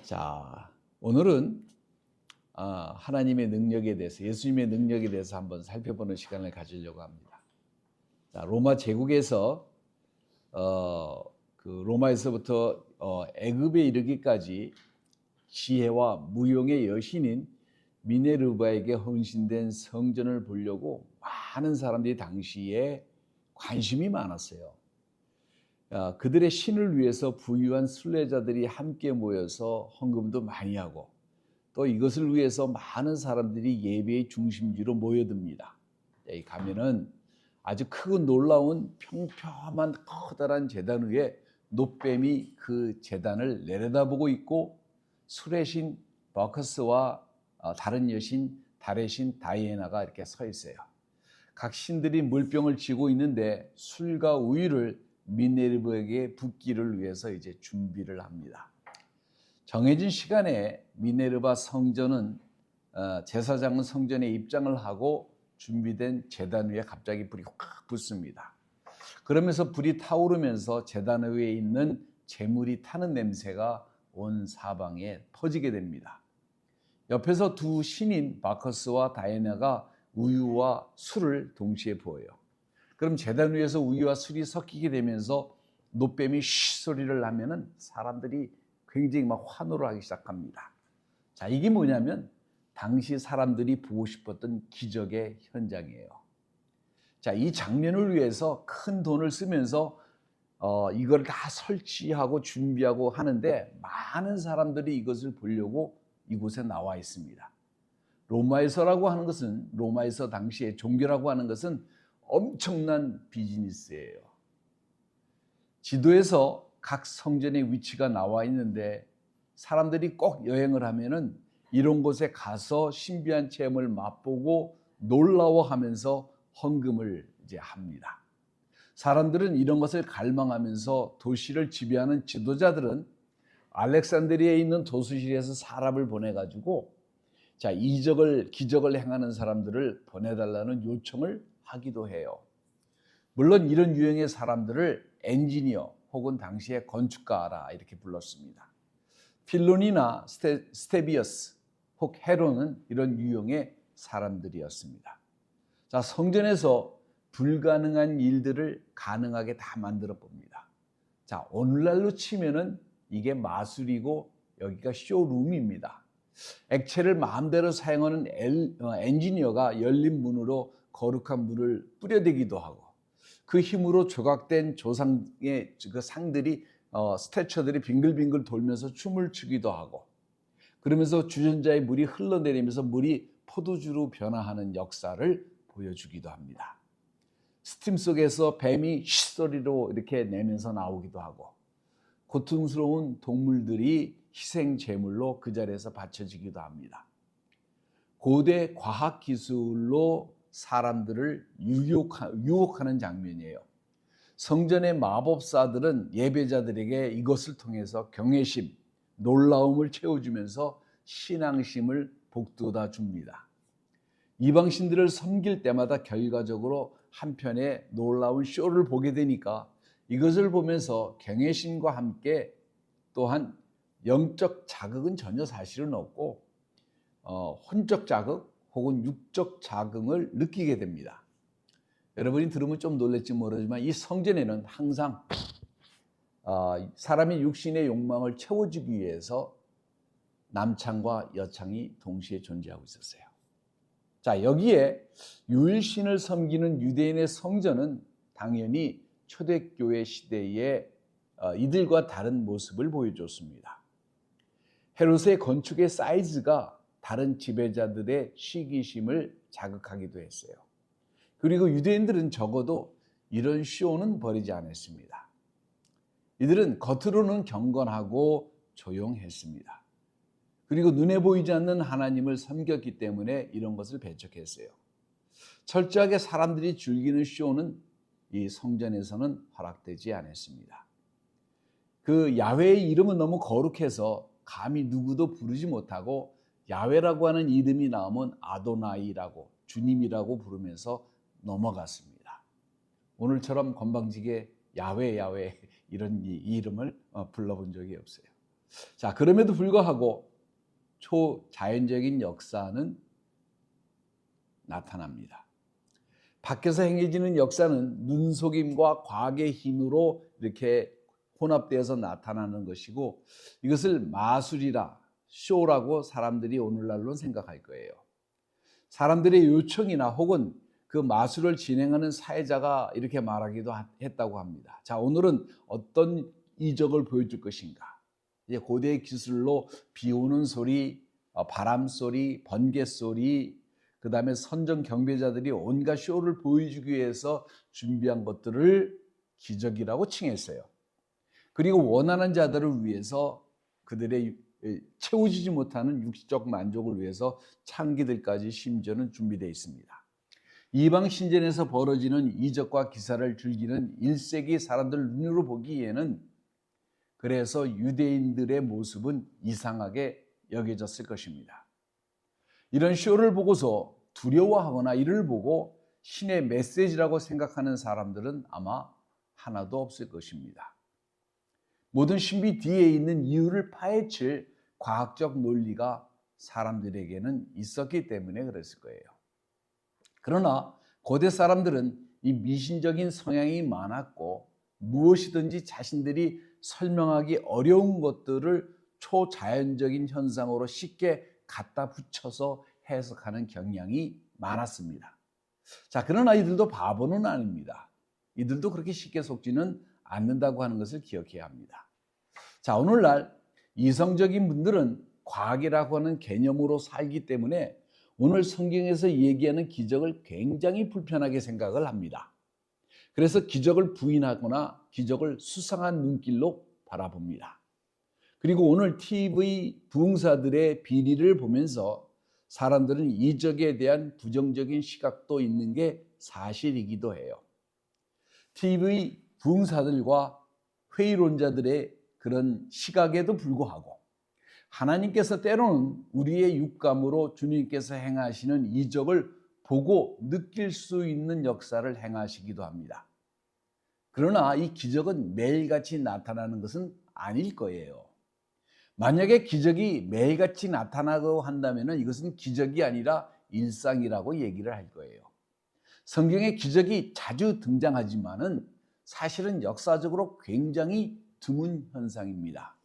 자, 오늘은 하나님의 능력에 대해서, 예수님의 능력에 대해서 한번 살펴보는 시간을 가지려고 합니다. 자, 로마 제국에서 로마에서부터 애굽에 이르기까지 지혜와 무용의 여신인 미네르바에게 헌신된 성전을 보려고 많은 사람들이 당시에 관심이 많았어요. 그들의 신을 위해서 부유한 순례자들이 함께 모여서 헌금도 많이 하고, 또 이것을 위해서 많은 사람들이 예배의 중심지로 모여듭니다. 여기 가면은 아주 크고 놀라운 평평한 커다란 제단 위에 놋뱀이 그 제단을 내려다보고 있고, 술의 신 바커스와 다른 여신 달의 신 다이애나가 이렇게 서 있어요. 각 신들이 물병을 쥐고 있는데 술과 우유를 미네르바에게 붓기를 위해서 이제 준비를 합니다. 정해진 시간에 미네르바 성전은 제사장은 성전에 입장을 하고 준비된 제단 위에 갑자기 불이 확 붙습니다. 그러면서 불이 타오르면서 제단 위에 있는 재물이 타는 냄새가 온 사방에 퍼지게 됩니다. 옆에서 두 신인 바커스와 다이애나가 우유와 술을 동시에 부어요. 그럼 제단 위에서 우유와 술이 섞이게 되면서 놋뱀이 쉬 소리를 하면은 사람들이 굉장히 막 환호를 하기 시작합니다. 자, 이게 뭐냐면 당시 사람들이 보고 싶었던 기적의 현장이에요. 자, 이 장면을 위해서 큰 돈을 쓰면서 이걸 다 설치하고 준비하고 하는데, 많은 사람들이 이것을 보려고 이곳에 나와 있습니다. 로마에서 당시에 종교라고 하는 것은 엄청난 비즈니스예요. 지도에서 각 성전의 위치가 나와 있는데, 사람들이 꼭 여행을 하면은 이런 곳에 가서 신비한 체험을 맛보고 놀라워하면서 헌금을 이제 합니다. 사람들은 이런 것을 갈망하면서 도시를 지배하는 지도자들은 알렉산드리아에 있는 도수실에서 사람을 보내가지고 기적을 행하는 사람들을 보내달라는 요청을 하기도 해요. 물론 이런 유형의 사람들을 엔지니어 혹은 당시의 건축가라 이렇게 불렀습니다. 필론이나 스테비어스 혹 헤론은 이런 유형의 사람들이었습니다. 자, 성전에서 불가능한 일들을 가능하게 다 만들어 봅니다. 자, 오늘날로 치면은 이게 마술이고 여기가 쇼룸입니다. 액체를 마음대로 사용하는 엔지니어가 열린 문으로 거룩한 물을 뿌려대기도 하고, 그 힘으로 조각된 조상의 그 상들이 스태처들이 빙글빙글 돌면서 춤을 추기도 하고, 그러면서 주전자의 물이 흘러내리면서 물이 포도주로 변화하는 역사를 보여주기도 합니다. 스팀 속에서 뱀이 쉿소리로 이렇게 내면서 나오기도 하고, 고통스러운 동물들이 희생 제물로 그 자리에서 바쳐지기도 합니다. 고대 과학 기술로 사람들을 유혹하는 장면이에요. 성전의 마법사들은 예배자들에게 이것을 통해서 경외심, 놀라움을 채워주면서 신앙심을 북돋아 줍니다. 이방신들을 섬길 때마다 결과적으로 한편의 놀라운 쇼를 보게 되니까 이것을 보면서 경외심과 함께 또한 영적 자극은 전혀 사실은 없고 혼적 자극 혹은 육적 자극을 느끼게 됩니다. 여러분이 들으면 좀 놀랄지 모르지만 이 성전에는 항상 사람의 육신의 욕망을 채워주기 위해서 남창과 여창이 동시에 존재하고 있었어요. 자, 여기에 유일신을 섬기는 유대인의 성전은 당연히 초대교회 시대에 이들과 다른 모습을 보여줬습니다. 헤롯의 건축의 사이즈가 다른 지배자들의 시기심을 자극하기도 했어요. 그리고 유대인들은 적어도 이런 쇼는 벌이지 않았습니다. 이들은 겉으로는 경건하고 조용했습니다. 그리고 눈에 보이지 않는 하나님을 섬겼기 때문에 이런 것을 배척했어요. 철저하게 사람들이 즐기는 쇼는 이 성전에서는 허락되지 않았습니다. 그 야훼의 이름은 너무 거룩해서 감히 누구도 부르지 못하고, 야훼라고 하는 이름이 나오면 아도나이라고, 주님이라고 부르면서 넘어갔습니다. 오늘처럼 건방지게 야훼 이런 이름을 불러본 적이 없어요. 자, 그럼에도 불구하고 초자연적인 역사는 나타납니다. 밖에서 행해지는 역사는 눈속임과 과학의 힘으로 이렇게 혼합되어서 나타나는 것이고, 이것을 마술이라, 쇼라고 사람들이 오늘날로 생각할 거예요. 사람들의 요청이나 혹은 그 마술을 진행하는 사회자가 이렇게 말하기도 했다고 합니다. 자, 오늘은 어떤 이적을 보여줄 것인가? 이제 고대의 기술로 비 오는 소리, 바람 소리, 번개 소리, 그 다음에 선정 경배자들이 온갖 쇼를 보여주기 위해서 준비한 것들을 기적이라고 칭했어요. 그리고 원하는 자들을 위해서 그들의 채워지지 못하는 육적 만족을 위해서 창기들까지 심지어는 준비되어 있습니다. 이방 신전에서 벌어지는 이적과 기사를 즐기는 1세기 사람들 눈으로 보기에는 그래서 유대인들의 모습은 이상하게 여겨졌을 것입니다. 이런 쇼를 보고서 두려워하거나 이를 보고 신의 메시지라고 생각하는 사람들은 아마 하나도 없을 것입니다. 모든 신비 뒤에 있는 이유를 파헤칠 과학적 논리가 사람들에게는 있었기 때문에 그랬을 거예요. 그러나 고대 사람들은 이 미신적인 성향이 많았고 무엇이든지 자신들이 설명하기 어려운 것들을 초자연적인 현상으로 쉽게 갖다 붙여서 해석하는 경향이 많았습니다. 자, 그러나 이들도 바보는 아닙니다. 이들도 그렇게 쉽게 속지는 않는다고 하는 것을 기억해야 합니다. 자, 오늘날 이성적인 분들은 과학이라고 하는 개념으로 살기 때문에 오늘 성경에서 얘기하는 기적을 굉장히 불편하게 생각을 합니다. 그래서 기적을 부인하거나 기적을 수상한 눈길로 바라봅니다. 그리고 오늘 TV 부흥사들의 비리를 보면서 사람들은 이적에 대한 부정적인 시각도 있는 게 사실이기도 해요. TV 부흥사들과 회의론자들의 그런 시각에도 불구하고 하나님께서 때로는 우리의 육감으로 주님께서 행하시는 이적을 보고 느낄 수 있는 역사를 행하시기도 합니다. 그러나 이 기적은 매일같이 나타나는 것은 아닐 거예요. 만약에 기적이 매일같이 나타나고 한다면 이것은 기적이 아니라 일상이라고 얘기를 할 거예요. 성경에 기적이 자주 등장하지만은 사실은 역사적으로 굉장히 드문 현상입니다.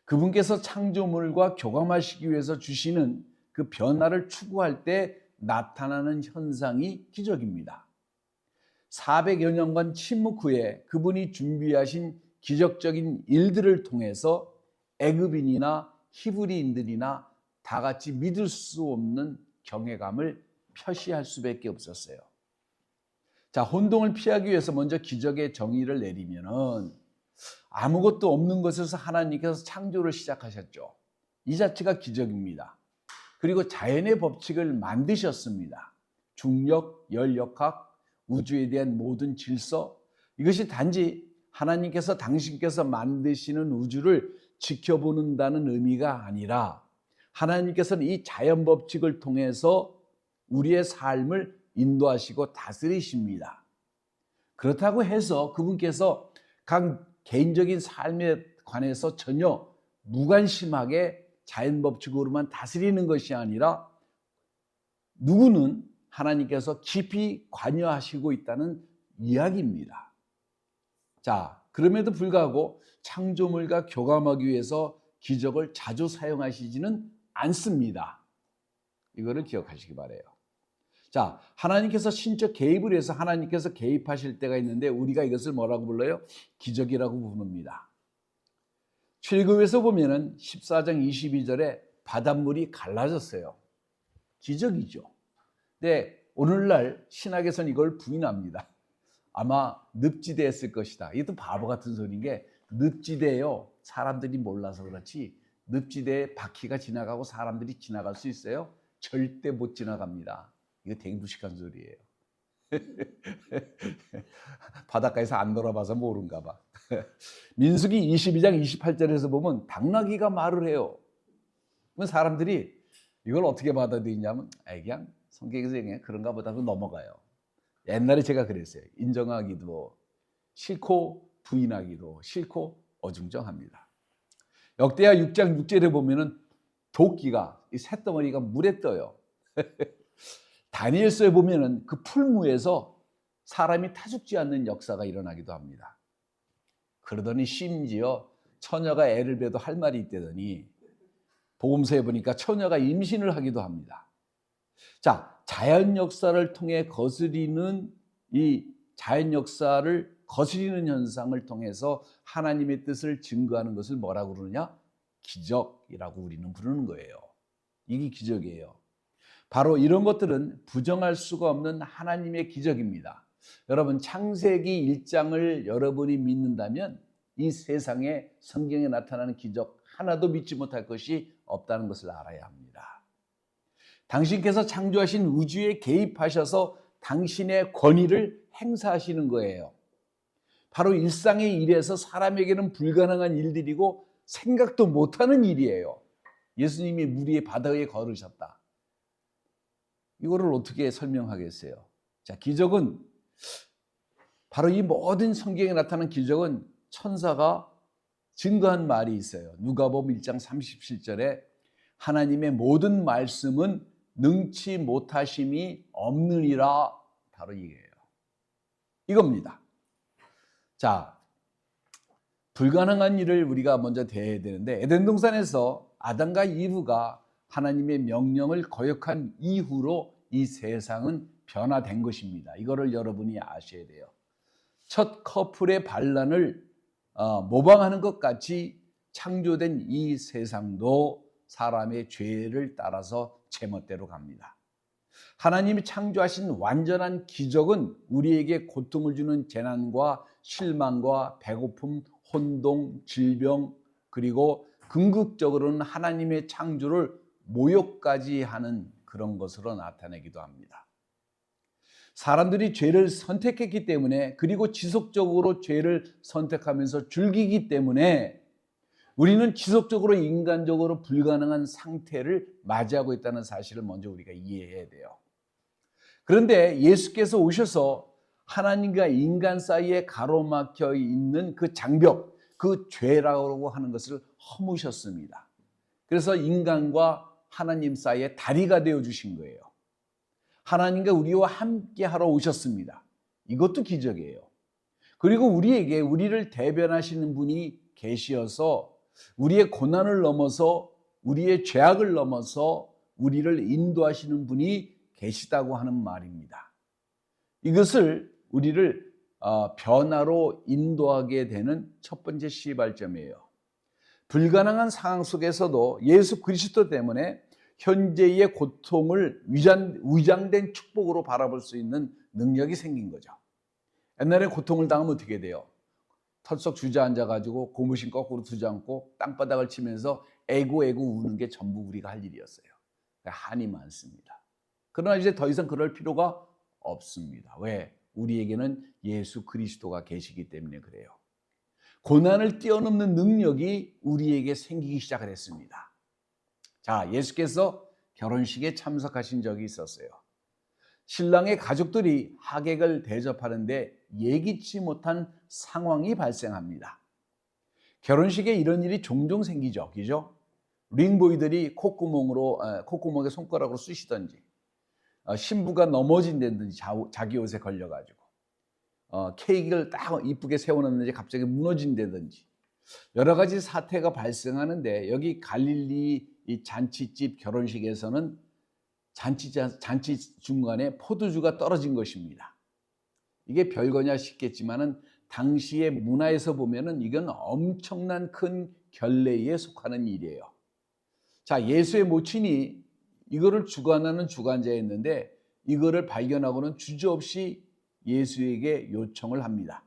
그분께서 창조물과 교감하시기 위해서 주시는 그 변화를 추구할 때 나타나는 현상이 기적입니다. 400여 년간 침묵 후에 그분이 준비하신 기적적인 일들을 통해서 애굽인이나 히브리인들이나 다 같이 믿을 수 없는 경외감을 표시할 수밖에 없었어요. 자, 혼동을 피하기 위해서 먼저 기적의 정의를 내리면은 아무것도 없는 것에서 하나님께서 창조를 시작하셨죠. 이 자체가 기적입니다. 그리고 자연의 법칙을 만드셨습니다. 중력, 열역학, 우주에 대한 모든 질서, 이것이 단지 하나님께서 당신께서 만드시는 우주를 지켜보는다는 의미가 아니라 하나님께서는 이 자연 법칙을 통해서 우리의 삶을 인도하시고 다스리십니다. 그렇다고 해서 그분께서 각 개인적인 삶에 관해서 전혀 무관심하게 자연 법칙으로만 다스리는 것이 아니라 누구는 하나님께서 깊이 관여하시고 있다는 이야기입니다. 자, 그럼에도 불구하고 창조물과 교감하기 위해서 기적을 자주 사용하시지는 않습니다. 이거를 기억하시기 바라요. 자, 하나님께서 신적 개입을 해서 하나님께서 개입하실 때가 있는데 우리가 이것을 뭐라고 불러요? 기적이라고 부릅니다. 출애굽에서 보면은 14장 22절에 바닷물이 갈라졌어요. 기적이죠. 근데 오늘날 신학에서는 이걸 부인합니다. 아마 늪지대였을 것이다. 이것도 바보 같은 소리인 게 늪지대요. 사람들이 몰라서 그렇지 늪지대에 바퀴가 지나가고 사람들이 지나갈 수 있어요? 절대 못 지나갑니다. 이거 댕두식한 소리예요. 바닷가에서 안 놀아봐서 모른가 봐. 민수기 22장 28절에서 보면 당나귀가 말을 해요. 그럼 사람들이 이걸 어떻게 받아들이냐면 그냥 성경에서 그냥 그런가 보다 하고 넘어가요. 옛날에 제가 그랬어요. 인정하기도 싫고 부인하기도 싫고 어중쩡합니다. 역대하 6장 6절에 보면은 도끼가, 이 쇳덩어리가 물에 떠요. 다니엘서에 보면은 그 풀무에서 사람이 타 죽지 않는 역사가 일어나기도 합니다. 그러더니 심지어 처녀가 애를 베도 할 말이 있다더니 복음서에 보니까 처녀가 임신을 하기도 합니다. 자, 자연 역사를 통해 거스리는 이 자연 역사를 거스리는 현상을 통해서 하나님의 뜻을 증거하는 것을 뭐라고 그러느냐? 기적이라고 우리는 부르는 거예요. 이게 기적이에요. 바로 이런 것들은 부정할 수가 없는 하나님의 기적입니다. 여러분, 창세기 1장을 여러분이 믿는다면 이 세상에 성경에 나타나는 기적 하나도 믿지 못할 것이 없다는 것을 알아야 합니다. 당신께서 창조하신 우주에 개입하셔서 당신의 권위를 행사하시는 거예요. 바로 일상의 일에서 사람에게는 불가능한 일들이고 생각도 못하는 일이에요. 예수님이 물 위에 바다 위에 걸으셨다. 이거를 어떻게 설명하겠어요? 자, 기적은 바로 이 모든 성경에 나타난 기적은 천사가 증거한 말이 있어요. 누가복음 1장 37절에 하나님의 모든 말씀은 능치 못하심이 없느니라. 바로 이게요. 이겁니다. 자, 불가능한 일을 우리가 먼저 대해야 되는데, 에덴 동산에서 아담과 이브가 하나님의 명령을 거역한 이후로 이 세상은 변화된 것입니다. 이거를 여러분이 아셔야 돼요. 첫 커플의 반란을 모방하는 것 같이 창조된 이 세상도 사람의 죄를 따라서 제멋대로 갑니다. 하나님이 창조하신 완전한 기적은 우리에게 고통을 주는 재난과 실망과 배고픔, 혼동, 질병, 그리고 궁극적으로는 하나님의 창조를 모욕까지 하는 그런 것으로 나타내기도 합니다. 사람들이 죄를 선택했기 때문에, 그리고 지속적으로 죄를 선택하면서 즐기기 때문에 우리는 지속적으로 인간적으로 불가능한 상태를 맞이하고 있다는 사실을 먼저 우리가 이해해야 돼요. 그런데 예수께서 오셔서 하나님과 인간 사이에 가로막혀 있는 그 장벽, 그 죄라고 하는 것을 허무셨습니다. 그래서 인간과 하나님 사이에 다리가 되어 주신 거예요. 하나님과 우리와 함께 하러 오셨습니다. 이것도 기적이에요. 그리고 우리에게 우리를 대변하시는 분이 계시어서 우리의 고난을 넘어서, 우리의 죄악을 넘어서 우리를 인도하시는 분이 계시다고 하는 말입니다. 이것을 우리를 변화로 인도하게 되는 첫 번째 시발점이에요. 불가능한 상황 속에서도 예수 그리스도 때문에 현재의 고통을 위장된 축복으로 바라볼 수 있는 능력이 생긴 거죠. 옛날에 고통을 당하면 어떻게 돼요? 털썩 주저앉아가지고 고무신 거꾸로 주저앉고 땅바닥을 치면서 애고 우는 게 전부 우리가 할 일이었어요. 한이 많습니다. 그러나 이제 더 이상 그럴 필요가 없습니다. 왜? 우리에게는 예수 그리스도가 계시기 때문에 그래요. 고난을 뛰어넘는 능력이 우리에게 생기기 시작을 했습니다. 자, 예수께서 결혼식에 참석하신 적이 있었어요. 신랑의 가족들이 하객을 대접하는데 예기치 못한 상황이 발생합니다. 결혼식에 이런 일이 종종 생기죠. 그죠? 링보이들이 콧구멍에 손가락으로 쑤시던지, 신부가 넘어진다든지 자기 옷에 걸려가지고, 케이크를 딱 이쁘게 세워놨는지 갑자기 무너진다든지, 여러 가지 사태가 발생하는데, 여기 갈릴리 이 잔치집 결혼식에서는 잔치 중간에 포도주가 떨어진 것입니다. 이게 별거냐 싶겠지만은 당시의 문화에서 보면은 이건 엄청난 큰 결례에 속하는 일이에요. 자, 예수의 모친이 이거를 주관하는 주관자였는데 이거를 발견하고는 주저없이 예수에게 요청을 합니다.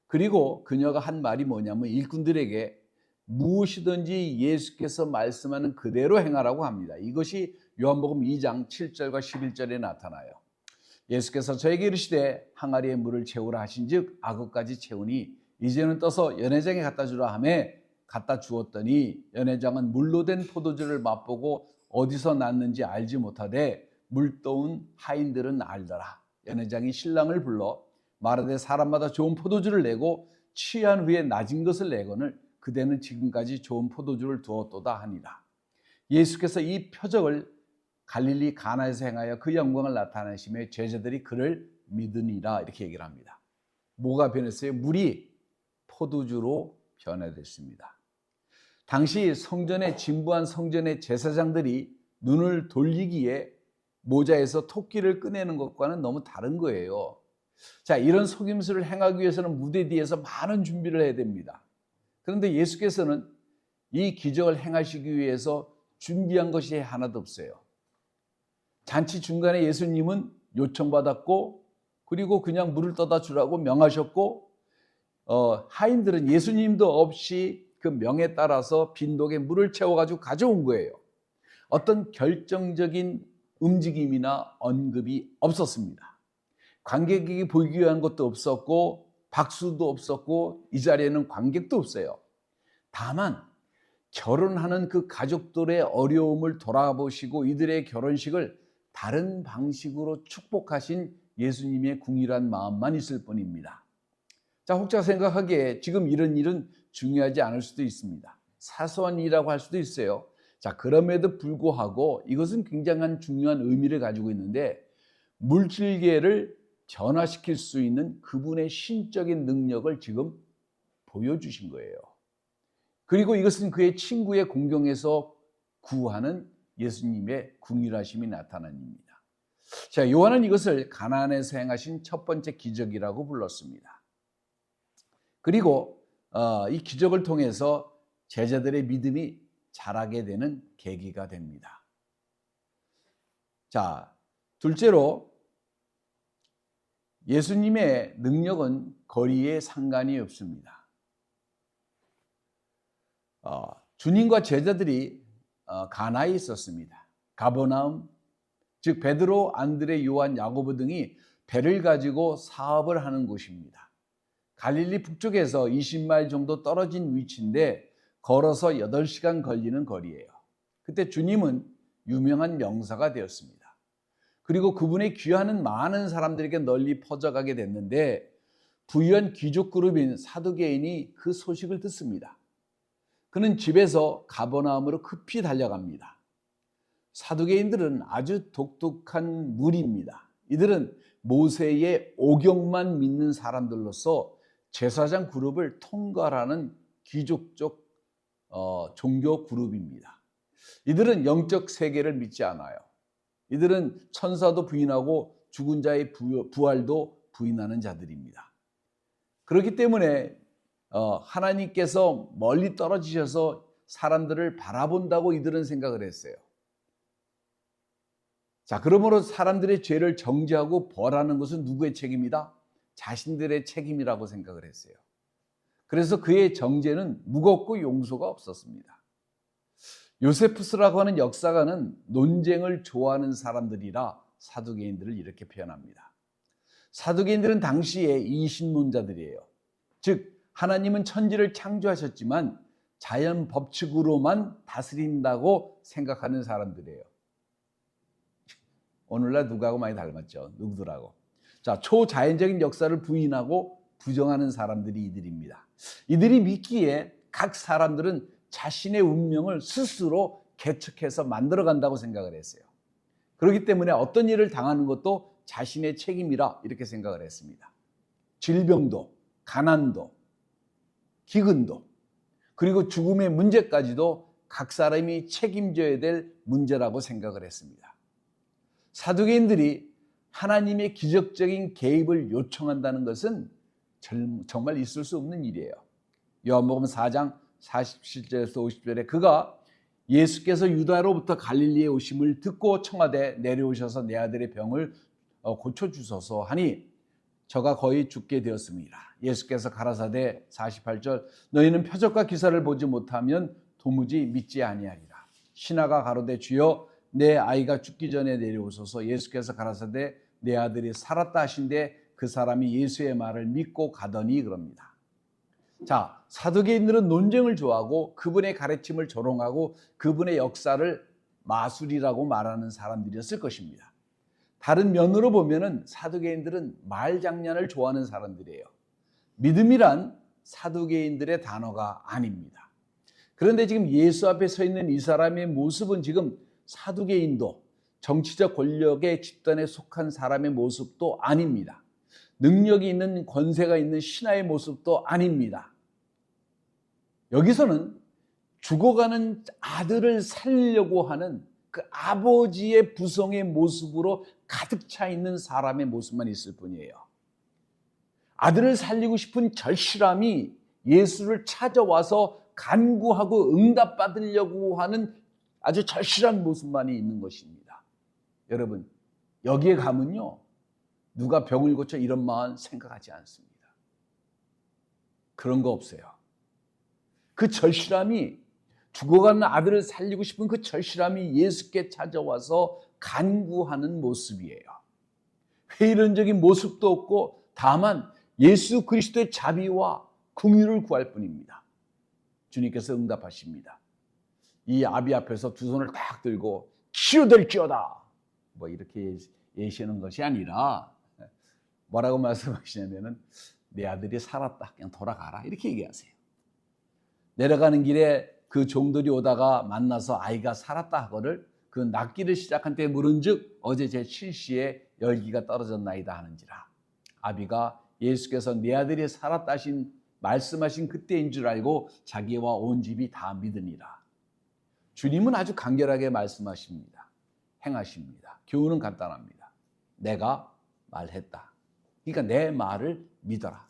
그리고 그녀가 한 말이 뭐냐면 일꾼들에게 무엇이든지 예수께서 말씀하는 그대로 행하라고 합니다. 이것이 요한복음 2장 7절과 11절에 나타나요. 예수께서 저에게 이르시되 항아리에 물을 채우라 하신즉 아그까지 채우니 이제는 떠서 연회장에 갖다 주라 하매 갖다 주었더니 연회장은 물로 된 포도주를 맛보고 어디서 났는지 알지 못하되 물떠온 하인들은 알더라. 연회장이 신랑을 불러 말하되 사람마다 좋은 포도주를 내고 취한 후에 낮은 것을 내거늘 그대는 지금까지 좋은 포도주를 두었도다 하니라. 예수께서 이 표적을 갈릴리 가나에서 행하여 그 영광을 나타내시며 제자들이 그를 믿으니라 이렇게 얘기를 합니다. 뭐가 변했어요? 물이 포도주로 변화됐습니다. 당시 성전에 진부한 성전의 제사장들이 눈을 돌리기에 모자에서 토끼를 꺼내는 것과는 너무 다른 거예요. 자, 이런 속임수를 행하기 위해서는 무대 뒤에서 많은 준비를 해야 됩니다. 그런데 예수께서는 이 기적을 행하시기 위해서 준비한 것이 하나도 없어요. 잔치 중간에 예수님은 요청받았고 그리고 그냥 물을 떠다 주라고 명하셨고 하인들은 예수님도 없이 그 명에 따라서 빈독에 물을 채워가지고 가져온 거예요. 어떤 결정적인 움직임이나 언급이 없었습니다. 관객에게 보이기 위한 것도 없었고 박수도 없었고 이 자리에는 관객도 없어요. 다만 결혼하는 그 가족들의 어려움을 돌아보시고 이들의 결혼식을 다른 방식으로 축복하신 예수님의 궁일한 마음만 있을 뿐입니다. 자, 혹자 생각하기에 지금 이런 일은 중요하지 않을 수도 있습니다. 사소한 일이라고 할 수도 있어요. 자, 그럼에도 불구하고 이것은 굉장한 중요한 의미를 가지고 있는데 물질계를 변화시킬 수 있는 그분의 신적인 능력을 지금 보여주신 거예요. 그리고 이것은 그의 친구의 공경에서 구하는 예수님의 궁일하심이 나타난 일입니다. 자, 요한은 이것을 가나안에서 행하신 첫 번째 기적이라고 불렀습니다. 그리고 이 기적을 통해서 제자들의 믿음이 자라게 되는 계기가 됩니다. 자, 둘째로 예수님의 능력은 거리에 상관이 없습니다. 주님과 제자들이 가나에 있었습니다. 가버나움, 즉 베드로, 안드레, 요한, 야고보 등이 배를 가지고 사업을 하는 곳입니다. 갈릴리 북쪽에서 20마일 정도 떨어진 위치인데 걸어서 8시간 걸리는 거리예요. 그때 주님은 유명한 명사가 되었습니다. 그리고 그분의 귀환은 많은 사람들에게 널리 퍼져가게 됐는데 부유한 귀족 그룹인 사두개인이 그 소식을 듣습니다. 그는 집에서 가버나움으로 급히 달려갑니다. 사두개인들은 아주 독특한 무리입니다. 이들은 모세의 오경만 믿는 사람들로서 제사장 그룹을 통괄하는 귀족적 종교 그룹입니다. 이들은 영적 세계를 믿지 않아요. 이들은 천사도 부인하고 죽은 자의 부활도 부인하는 자들입니다. 그렇기 때문에 하나님께서 멀리 떨어지셔서 사람들을 바라본다고 이들은 생각을 했어요. 자, 그러므로 사람들의 죄를 정죄하고 벌하는 것은 누구의 책임이다? 자신들의 책임이라고 생각을 했어요. 그래서 그의 정죄는 무겁고 용서가 없었습니다. 요세푸스라고 하는 역사가는 논쟁을 좋아하는 사람들이라 사두개인들을 이렇게 표현합니다. 사두개인들은 당시에 이신론자들이에요. 즉 하나님은 천지를 창조하셨지만 자연 법칙으로만 다스린다고 생각하는 사람들이에요. 오늘날 누구하고 많이 닮았죠? 누구들하고. 자, 초자연적인 역사를 부인하고 부정하는 사람들이 이들입니다. 이들이 믿기에 각 사람들은 자신의 운명을 스스로 개척해서 만들어간다고 생각을 했어요. 그렇기 때문에 어떤 일을 당하는 것도 자신의 책임이라 이렇게 생각을 했습니다. 질병도, 가난도, 기근도, 그리고 죽음의 문제까지도 각 사람이 책임져야 될 문제라고 생각을 했습니다. 사두개인들이 하나님의 기적적인 개입을 요청한다는 것은 정말 있을 수 없는 일이에요. 요한복음 4장 47절에서 50절에 그가 예수께서 유다로부터 갈릴리에 오심을 듣고 청하되 내려오셔서 내 아들의 병을 고쳐주소서 하니 저가 거의 죽게 되었습니다. 예수께서 가라사대 48절 너희는 표적과 기사를 보지 못하면 도무지 믿지 아니하리라. 신하가 가로되 주여 내 아이가 죽기 전에 내려오소서. 예수께서 가라사대 내 아들이 살았다 하신데 그 사람이 예수의 말을 믿고 가더니 그럽니다. 자, 사두개인들은 논쟁을 좋아하고 그분의 가르침을 조롱하고 그분의 역사를 마술이라고 말하는 사람들이었을 것입니다. 다른 면으로 보면은 사두개인들은 말장난을 좋아하는 사람들이에요. 믿음이란 사두개인들의 단어가 아닙니다. 그런데 지금 예수 앞에 서 있는 이 사람의 모습은 지금 사두개인도 정치적 권력의 집단에 속한 사람의 모습도 아닙니다. 능력이 있는 권세가 있는 신하의 모습도 아닙니다. 여기서는 죽어가는 아들을 살리려고 하는 그 아버지의 부성의 모습으로 가득 차 있는 사람의 모습만 있을 뿐이에요. 아들을 살리고 싶은 절실함이 예수를 찾아와서 간구하고 응답받으려고 하는 아주 절실한 모습만이 있는 것입니다. 여러분, 여기에 가면요, 누가 병을 고쳐 이런 마음 생각하지 않습니다. 그런 거 없어요. 그 절실함이, 죽어가는 아들을 살리고 싶은 그 절실함이 예수께 찾아와서 간구하는 모습이에요. 회의론적인 모습도 없고 다만 예수 그리스도의 자비와 긍휼을 구할 뿐입니다. 주님께서 응답하십니다. 이 아비 앞에서 두 손을 딱 들고 치유될지어다 뭐 이렇게 예시하는 것이 아니라 뭐라고 말씀하시냐면은 내 아들이 살았다, 그냥 돌아가라, 이렇게 얘기하세요. 내려가는 길에 그 종들이 오다가 만나서 아이가 살았다 하거를 그 낫기를 시작한 때에 물은즉 어제 제 칠시에 열기가 떨어졌나이다 하는지라. 아비가 예수께서 내 아들이 살았다 하신 말씀하신 그때인 줄 알고 자기와 온 집이 다 믿으니라. 주님은 아주 간결하게 말씀하십니다. 행하십니다. 교훈은 간단합니다. 내가 말했다. 그러니까 내 말을 믿어라.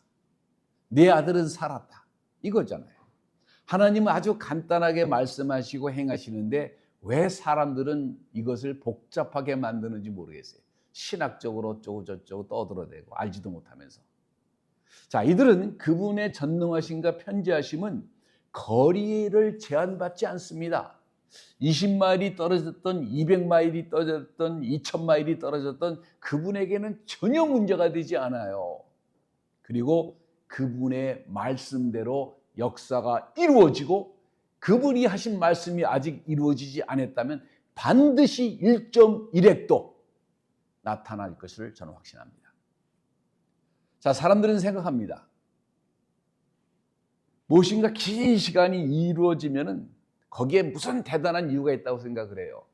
내 아들은 살았다. 이거잖아요. 하나님은 아주 간단하게 말씀하시고 행하시는데 왜 사람들은 이것을 복잡하게 만드는지 모르겠어요. 신학적으로 어쩌고 저쩌고 떠들어대고 알지도 못하면서. 자, 이들은 그분의 전능하심과 편지하심은 거리를 제한받지 않습니다. 20마일이 떨어졌던 200마일이 떨어졌던 2000마일이 떨어졌던 그분에게는 전혀 문제가 되지 않아요. 그리고 그분의 말씀대로 역사가 이루어지고 그분이 하신 말씀이 아직 이루어지지 않았다면 반드시 1.1핵도 나타날 것을 저는 확신합니다. 자, 사람들은 생각합니다. 무엇인가 긴 시간이 이루어지면은 거기에 무슨 대단한 이유가 있다고 생각을 해요.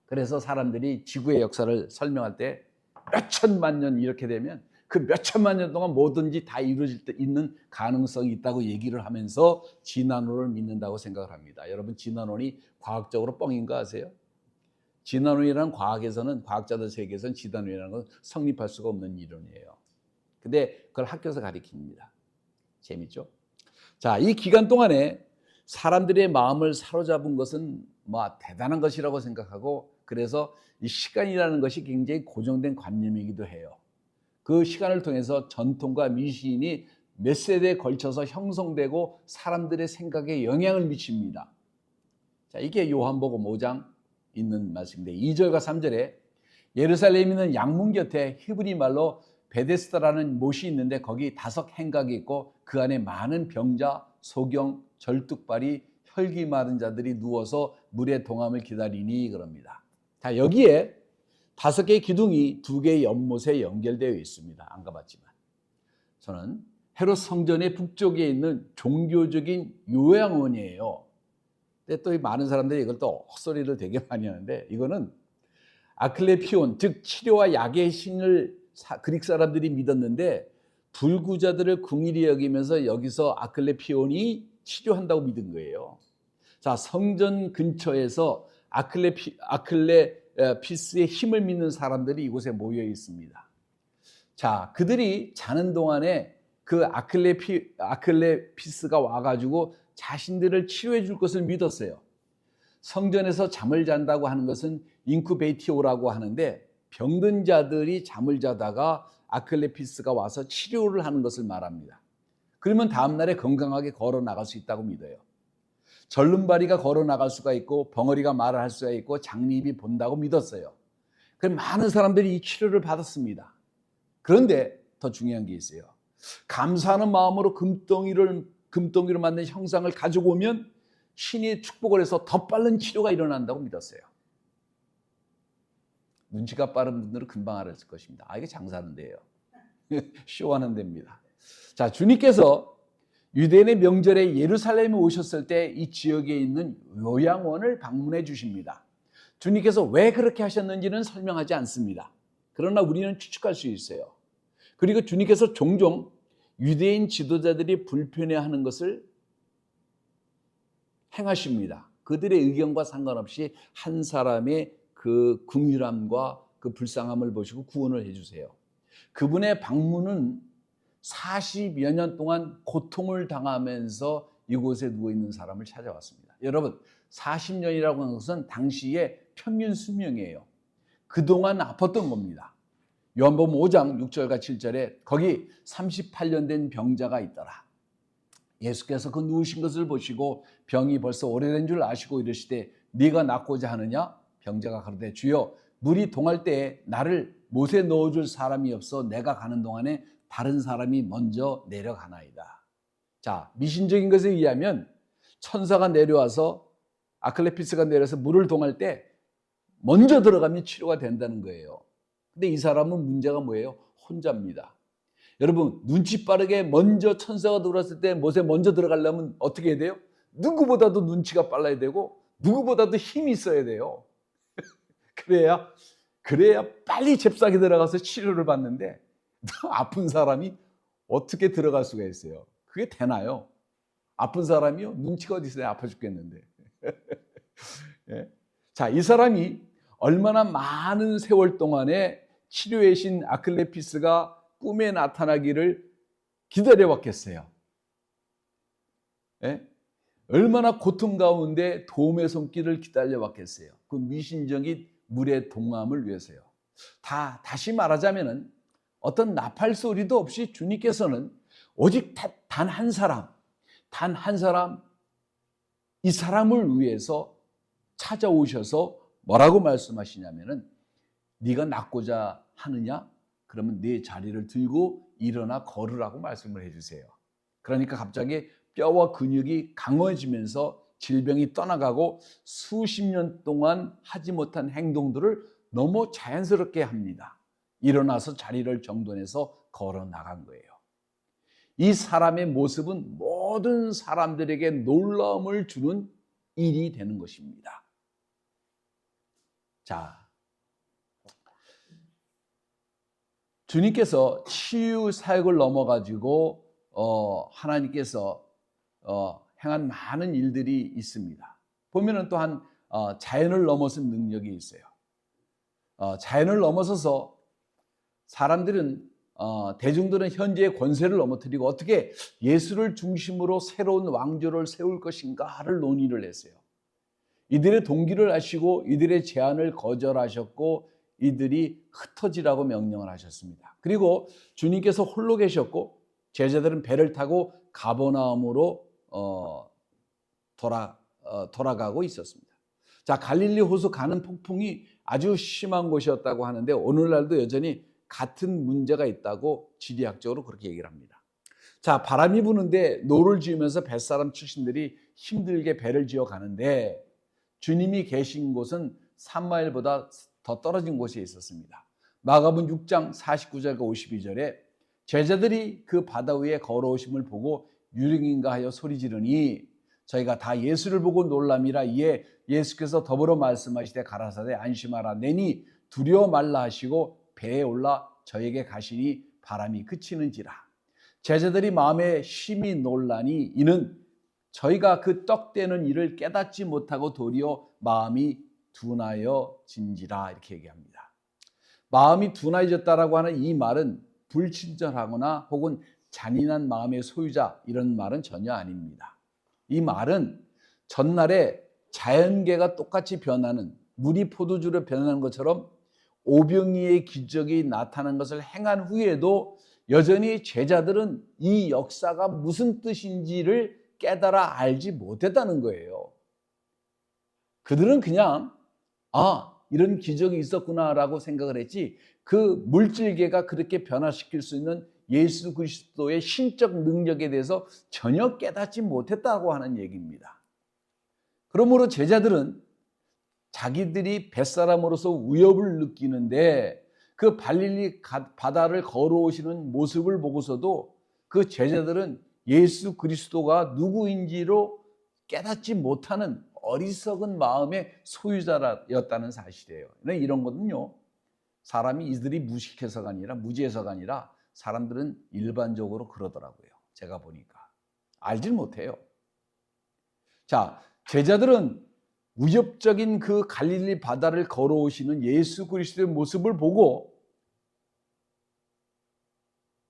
그래서 사람들이 지구의 역사를 설명할 때 몇천만 년 이렇게 되면 그 몇천만 년 동안 뭐든지 다 이루어질 때 있는 가능성이 있다고 얘기를 하면서 진화론을 믿는다고 생각을 합니다. 여러분, 진화론이 과학적으로 뻥인 거 아세요? 진화론이라는 과학에서는, 과학자들 세계에서는 진화론이라는 건 성립할 수가 없는 이론이에요. 근데 그걸 학교에서 가르칩니다. 재밌죠? 자, 이 기간 동안에 사람들의 마음을 사로잡은 것은 뭐 대단한 것이라고 생각하고, 그래서 이 시간이라는 것이 굉장히 고정된 관념이기도 해요. 그 시간을 통해서 전통과 미신이 몇 세대에 걸쳐서 형성되고 사람들의 생각에 영향을 미칩니다. 자, 이게 요한복음 5장 있는 말씀인데 2절과 3절에 예루살렘에 있는 양문 곁에 히브리 말로 베데스다라는 못이 있는데 거기 5 행각이 있고 그 안에 많은 병자, 소경, 절뚝발이, 혈기 마른 자들이 누워서 물의 동함을 기다리니 그럽니다. 자, 여기에 5개의 기둥이 2개의 연못에 연결되어 있습니다. 안 가봤지만. 저는 헤롯 성전의 북쪽에 있는 종교적인 요양원이에요. 근데 또 많은 사람들이 이걸 또 헛소리를 되게 많이 하는데, 이거는 아클레피온, 즉 치료와 약의 신을 그릭 사람들이 믿었는데 불구자들을 궁일이 여기면서 여기서 아클레피온이 치료한다고 믿은 거예요. 자, 성전 근처에서 아클레피스의 힘을 믿는 사람들이 이곳에 모여 있습니다. 자, 그들이 자는 동안에 그 아클레피스가 와가지고 자신들을 치료해 줄 것을 믿었어요. 성전에서 잠을 잔다고 하는 것은 인쿠베이티오라고 하는데 병든 자들이 잠을 자다가 아클레피스가 와서 치료를 하는 것을 말합니다. 그러면 다음날에 건강하게 걸어 나갈 수 있다고 믿어요. 절름발이가 걸어 나갈 수가 있고 벙어리가 말을 할 수가 있고 장미입이 본다고 믿었어요. 그럼 많은 사람들이 이 치료를 받았습니다. 그런데 더 중요한 게 있어요. 감사하는 마음으로 금덩이로 만든 형상을 가지고 오면 신이 축복을 해서 더 빠른 치료가 일어난다고 믿었어요. 눈치가 빠른 분들은 금방 알았을 것입니다. 아, 이게 장사하는 데예요. 쇼하는 데입니다. 자, 주님께서 유대인의 명절에 예루살렘에 오셨을 때 이 지역에 있는 요양원을 방문해 주십니다. 주님께서 왜 그렇게 하셨는지는 설명하지 않습니다. 그러나 우리는 추측할 수 있어요. 그리고 주님께서 종종 유대인 지도자들이 불편해하는 것을 행하십니다. 그들의 의견과 상관없이 한 사람의 그 긍휼함과 그 불쌍함을 보시고 구원을 해주세요. 그분의 방문은 40여 년 동안 고통을 당하면서 이곳에 누워있는 사람을 찾아왔습니다. 여러분, 40년이라고 하는 것은 당시의 평균 수명이에요. 그동안 아팠던 겁니다. 요한복음 5장 6절과 7절에 거기 38년 된 병자가 있더라. 예수께서 그 누우신 것을 보시고 병이 벌써 오래된 줄 아시고 이르시되 네가 낫고자 하느냐? 병자가 가로되 주여 물이 동할 때에 나를 못에 넣어줄 사람이 없어 내가 가는 동안에 다른 사람이 먼저 내려가나이다. 자, 미신적인 것에 의하면 천사가 내려와서 아클레피스가 내려서 물을 동할 때 먼저 들어가면 치료가 된다는 거예요. 근데 이 사람은 문제가 뭐예요? 혼자입니다. 여러분, 눈치 빠르게 먼저 천사가 들어왔을 때 못에 먼저 들어가려면 어떻게 해야 돼요? 누구보다도 눈치가 빨라야 되고 누구보다도 힘이 있어야 돼요. 그래야 빨리 잽싸게 들어가서 치료를 받는데 아픈 사람이 어떻게 들어갈 수가 있어요? 그게 되나요? 아픈 사람이요? 눈치가 어디 있어요? 아파 죽겠는데. 예. 자, 이 사람이 얼마나 많은 세월 동안에 치료의 신 아클레피스가 꿈에 나타나기를 기다려왔겠어요. 예? 얼마나 고통 가운데 도움의 손길을 기다려왔겠어요. 그 미신적인 물의 동함을 위해서요. 다시 말하자면은 어떤 나팔 소리도 없이 주님께서는 오직 단 한 사람, 이 사람을 위해서 찾아오셔서 뭐라고 말씀하시냐면은 네가 낫고자 하느냐? 그러면 네 자리를 들고 일어나 걸으라고 말씀을 해주세요. 그러니까 갑자기 뼈와 근육이 강해지면서 질병이 떠나가고 수십 년 동안 하지 못한 행동들을 너무 자연스럽게 합니다. 일어나서 자리를 정돈해서 걸어 나간 거예요. 이 사람의 모습은 모든 사람들에게 놀라움을 주는 일이 되는 것입니다. 자, 주님께서 치유 사역을 넘어가지고 하나님께서 행한 많은 일들이 있습니다. 보면은 또한 자연을 넘어선 능력이 있어요. 자연을 넘어서서 사람들은 대중들은 현재의 권세를 넘어뜨리고 어떻게 예수를 중심으로 새로운 왕조를 세울 것인가를 논의를 했어요. 이들의 동기를 아시고 이들의 제안을 거절하셨고 이들이 흩어지라고 명령을 하셨습니다. 그리고 주님께서 홀로 계셨고 제자들은 배를 타고 가버나움으로 돌아가고 있었습니다. 자, 갈릴리 호수 가는 폭풍이 아주 심한 곳이었다고 하는데 오늘날도 여전히 같은 문제가 있다고 지리학적으로 그렇게 얘기를 합니다. 자, 바람이 부는데 노를 지으면서 뱃사람 출신들이 힘들게 배를 지어 가는데 주님이 계신 곳은 3마일보다 더 떨어진 곳에 있었습니다. 마가복음 6장 49절과 52절에 제자들이 그 바다 위에 걸어오심을 보고 유령인가 하여 소리 지르니 저희가 다 예수를 보고 놀람이라. 이에 예수께서 더불어 말씀하시되 가라사대 안심하라 내니 두려워 말라 하시고 배에 올라 저에게 가시니 바람이 그치는지라. 제자들이 마음에 심히 놀라니 이는 저희가 그 떡되는 일을 깨닫지 못하고 도리어 마음이 둔하여진지라. 이렇게 얘기합니다. 마음이 둔하여졌다라고 하는 이 말은 불친절하거나 혹은 잔인한 마음의 소유자 이런 말은 전혀 아닙니다. 이 말은 전날에 자연계가 똑같이 변하는 물이 포도주로 변하는 것처럼 오병이의 기적이 나타난 것을 행한 후에도 여전히 제자들은 이 역사가 무슨 뜻인지를 깨달아 알지 못했다는 거예요. 그들은 그냥 이런 기적이 있었구나라고 생각을 했지 그 물질계가 그렇게 변화시킬 수 있는 예수 그리스도의 신적 능력에 대해서 전혀 깨닫지 못했다고 하는 얘기입니다. 그러므로 제자들은 자기들이 뱃사람으로서 위협을 느끼는데 그 갈릴리 바다를 걸어오시는 모습을 보고서도 그 제자들은 예수 그리스도가 누구인지로 깨닫지 못하는 어리석은 마음의 소유자였다는 사실이에요. 이런 거는요, 사람이 이들이 무식해서가 아니라 무지해서가 아니라 사람들은 일반적으로 그러더라고요. 제가 보니까 알질 못해요. 자, 제자들은 위협적인 그 갈릴리 바다를 걸어오시는 예수 그리스도의 모습을 보고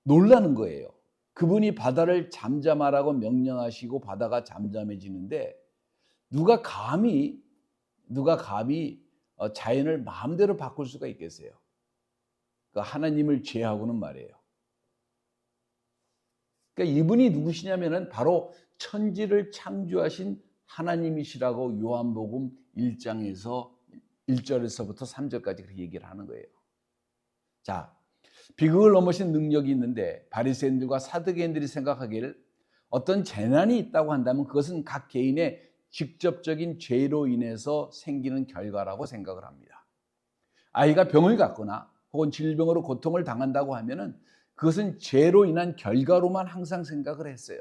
놀라는 거예요. 그분이 바다를 잠잠하라고 명령하시고 바다가 잠잠해지는데 누가 감히 자연을 마음대로 바꿀 수가 있겠어요? 그 하나님을 제하고는 말이에요. 그러니까 이분이 누구시냐면은 바로 천지를 창조하신 하나님이시라고 요한복음 1장에서 1절에서부터 3절까지 그렇게 얘기를 하는 거예요. 자, 비극을 넘으신 능력이 있는데 바리새인들과 사두개인들이 생각하기를 어떤 재난이 있다고 한다면 그것은 각 개인의 직접적인 죄로 인해서 생기는 결과라고 생각을 합니다. 아이가 병을 갖거나 혹은 질병으로 고통을 당한다고 하면은 그것은 죄로 인한 결과로만 항상 생각을 했어요.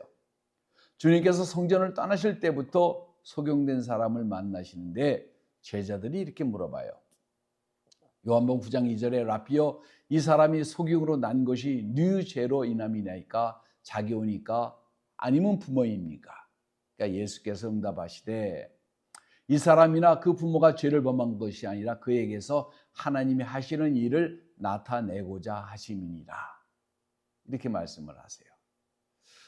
주님께서 성전을 떠나실 때부터 소경된 사람을 만나시는데 제자들이 이렇게 물어봐요. 요한복음 9장 2절에 라피여 이 사람이 소경으로 난 것이 네 죄로 인함이나이까 자기 오니까 아니면 부모입니까? 그러니까 예수께서 응답하시되 이 사람이나 그 부모가 죄를 범한 것이 아니라 그에게서 하나님이 하시는 일을 나타내고자 하심이니라. 이렇게 말씀을 하세요.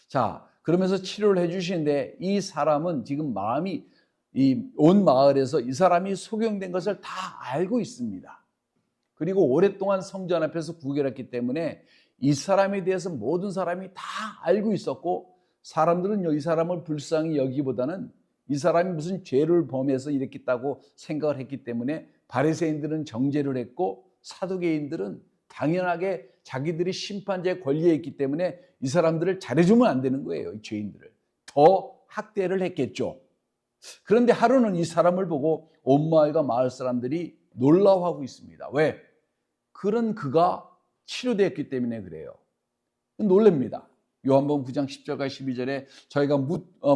자, 그러면서 치료를 해주시는데 이 사람은 지금 마음이 온 마을에서 이 사람이 소경된 것을 다 알고 있습니다. 그리고 오랫동안 성전 앞에서 구걸했기 때문에 이 사람에 대해서 모든 사람이 다 알고 있었고 사람들은 이 사람을 불쌍히 여기보다는 이 사람이 무슨 죄를 범해서 이랬겠다고 생각을 했기 때문에 바리새인들은 정죄를 했고 사두개인들은 당연하게 자기들이 심판자의 권리에 있기 때문에 이 사람들을 잘해주면 안 되는 거예요. 이 죄인들을 더 학대를 했겠죠. 그런데 하루는 이 사람을 보고 온 마을과 마을 사람들이 놀라워하고 있습니다. 왜? 그런 그가 치료되었기 때문에 그래요. 놀랍니다. 요한복음 9장 10절과 12절에 저희가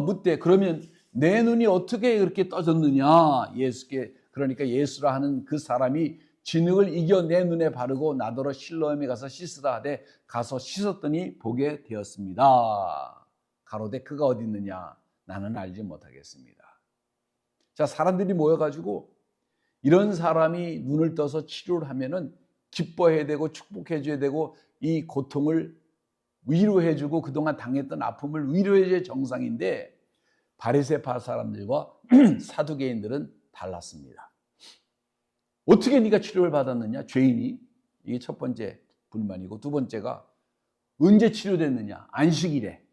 묻되 그러면 내 눈이 어떻게 그렇게 떠졌느냐? 예수께 그러니까 예수라 하는 그 사람이 진흙을 이겨 내 눈에 바르고 나더러 실로암에 가서 씻으라 하되 가서 씻었더니 보게 되었습니다. 가로되 그가 어디 있느냐? 나는 알지 못하겠습니다. 자, 사람들이 모여가지고 이런 사람이 눈을 떠서 치료를 하면은 기뻐해야 되고 축복해줘야 되고 이 고통을 위로해주고 그동안 당했던 아픔을 위로해줘야 정상인데 바리새파 사람들과 사두개인들은 달랐습니다. 어떻게 네가 치료를 받았느냐? 죄인이. 이게 첫 번째 불만이고 두 번째가 언제 치료됐느냐? 안식일에.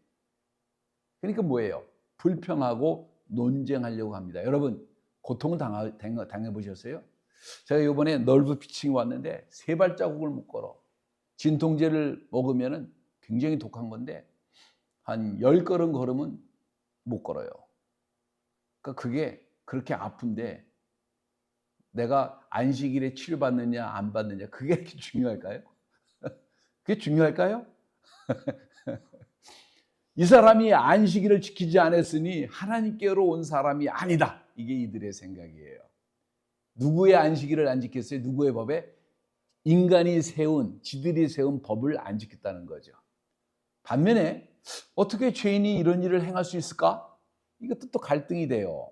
그러니까 뭐예요? 불평하고 논쟁하려고 합니다. 여러분 고통을 당해보셨어요? 제가 이번에 널브 피칭이 왔는데 3발자국을 못 걸어. 진통제를 먹으면 굉장히 독한 건데 한 10걸음 걸으면 못 걸어요. 그러니까 그게 그렇게 아픈데 내가 안식일에 치료받느냐 안 받느냐 그게 그렇게 중요할까요? 그게 중요할까요? 이 사람이 안식일을 지키지 않았으니 하나님께로 온 사람이 아니다. 이게 이들의 생각이에요. 누구의 안식일을 안 지켰어요? 누구의 법에? 인간이 지들이 세운 법을 안 지켰다는 거죠. 반면에 어떻게 죄인이 이런 일을 행할 수 있을까? 이것도 또 갈등이 돼요.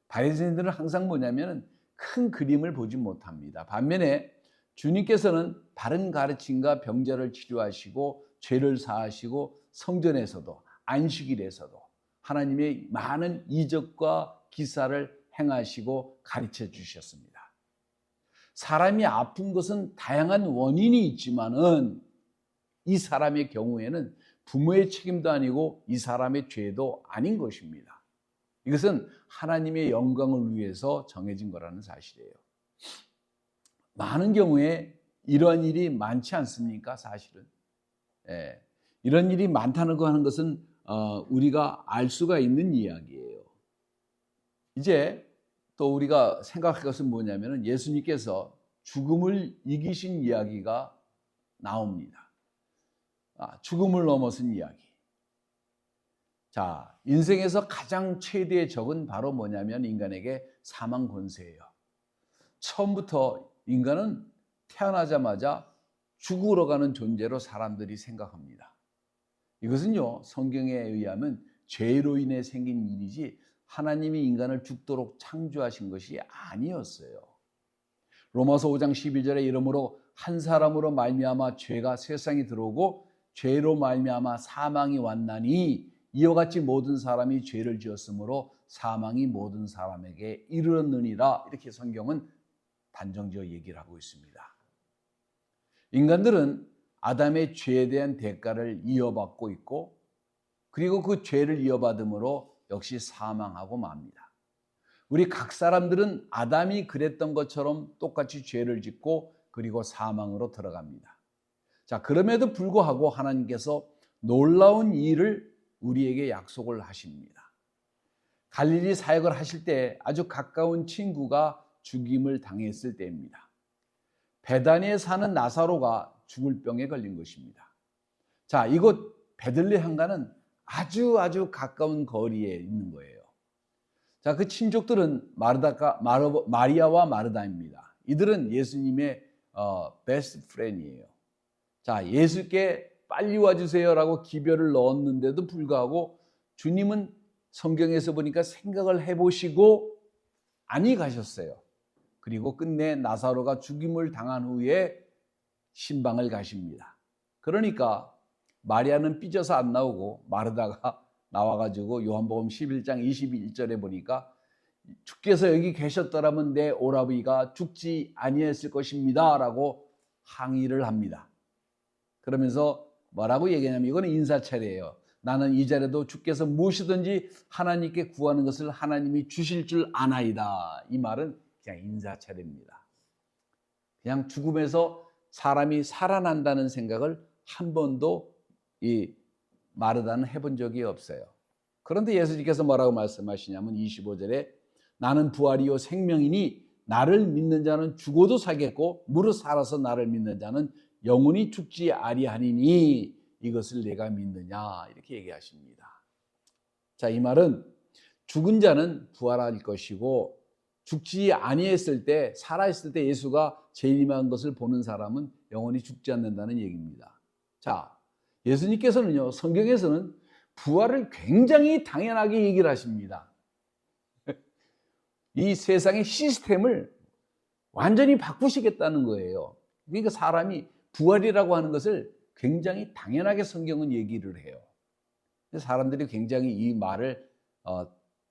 바리새인들은 항상 뭐냐면 큰 그림을 보지 못합니다. 반면에 주님께서는 바른 가르침과 병자를 치료하시고 죄를 사하시고 성전에서도 안식일에서도 하나님의 많은 이적과 기사를 행하시고 가르쳐 주셨습니다. 사람이 아픈 것은 다양한 원인이 있지만은 이 사람의 경우에는 부모의 책임도 아니고 이 사람의 죄도 아닌 것입니다. 이것은 하나님의 영광을 위해서 정해진 거라는 사실이에요. 많은 경우에 이러한 일이 많지 않습니까? 사실은. 이런 일이 많다는 거 하는 것은 우리가 알 수가 있는 이야기예요. 이제 또 우리가 생각할 것은 뭐냐면 예수님께서 죽음을 이기신 이야기가 나옵니다. 죽음을 넘어선 이야기. 자, 인생에서 가장 최대의 적은 바로 뭐냐면 인간에게 사망 권세예요. 처음부터 인간은 태어나자마자 죽으러 가는 존재로 사람들이 생각합니다. 이것은요, 성경에 의하면 죄로 인해 생긴 일이지 하나님이 인간을 죽도록 창조하신 것이 아니었어요. 로마서 5장 12절에 이러므로 한 사람으로 말미암아 죄가 세상에 들어오고 죄로 말미암아 사망이 왔나니 이와 같이 모든 사람이 죄를 지었으므로 사망이 모든 사람에게 이르렀느니라. 이렇게 성경은 단정지어 얘기를 하고 있습니다. 인간들은 아담의 죄에 대한 대가를 이어받고 있고 그리고 그 죄를 이어받음으로 역시 사망하고 맙니다. 우리 각 사람들은 아담이 그랬던 것처럼 똑같이 죄를 짓고 그리고 사망으로 들어갑니다. 자, 그럼에도 불구하고 하나님께서 놀라운 일을 우리에게 약속을 하십니다. 갈릴리 사역을 하실 때 아주 가까운 친구가 죽임을 당했을 때입니다. 베다니에 사는 나사로가 죽을 병에 걸린 것입니다. 자, 이곳 베들레헴과는 아주 가까운 거리에 있는 거예요. 자, 그 친족들은 마리아와 마르다입니다. 이들은 예수님의 베스트 프렌이에요. 자, 예수께 빨리 와주세요라고 기별을 넣었는데도 불구하고 주님은 성경에서 보니까 생각을 해보시고 안이 가셨어요. 그리고 끝내 나사로가 죽임을 당한 후에 신방을 가십니다. 그러니까 마리아는 삐져서 안 나오고 마르다가 나와가지고 요한복음 11장 21절에 보니까 주께서 여기 계셨더라면 내 오라비가 죽지 아니했을 것입니다 라고 항의를 합니다. 그러면서 뭐라고 얘기하냐면 이거는 인사차례예요. 나는 이 자리에도 주께서 무엇이든지 하나님께 구하는 것을 하나님이 주실 줄 아나이다. 이 말은 그냥 인사차례입니다. 그냥 죽음에서 사람이 살아난다는 생각을 한 번도 이 마르다는 해본 적이 없어요. 그런데 예수님께서 뭐라고 말씀하시냐면 25절에 나는 부활이요 생명이니 나를 믿는 자는 죽어도 살겠고 무릇 살아서 나를 믿는 자는 영원히 죽지 아니하니니 이것을 내가 믿느냐 이렇게 얘기하십니다. 자, 이 말은 죽은 자는 부활할 것이고 죽지 아니했을 때 살아있을 때 예수가 재림한 것을 보는 사람은 영원히 죽지 않는다는 얘기입니다. 자, 예수님께서는요 성경에서는 부활을 굉장히 당연하게 얘기를 하십니다. 이 세상의 시스템을 완전히 바꾸시겠다는 거예요. 그러니까 사람이 부활이라고 하는 것을 굉장히 당연하게 성경은 얘기를 해요. 사람들이 굉장히 이 말을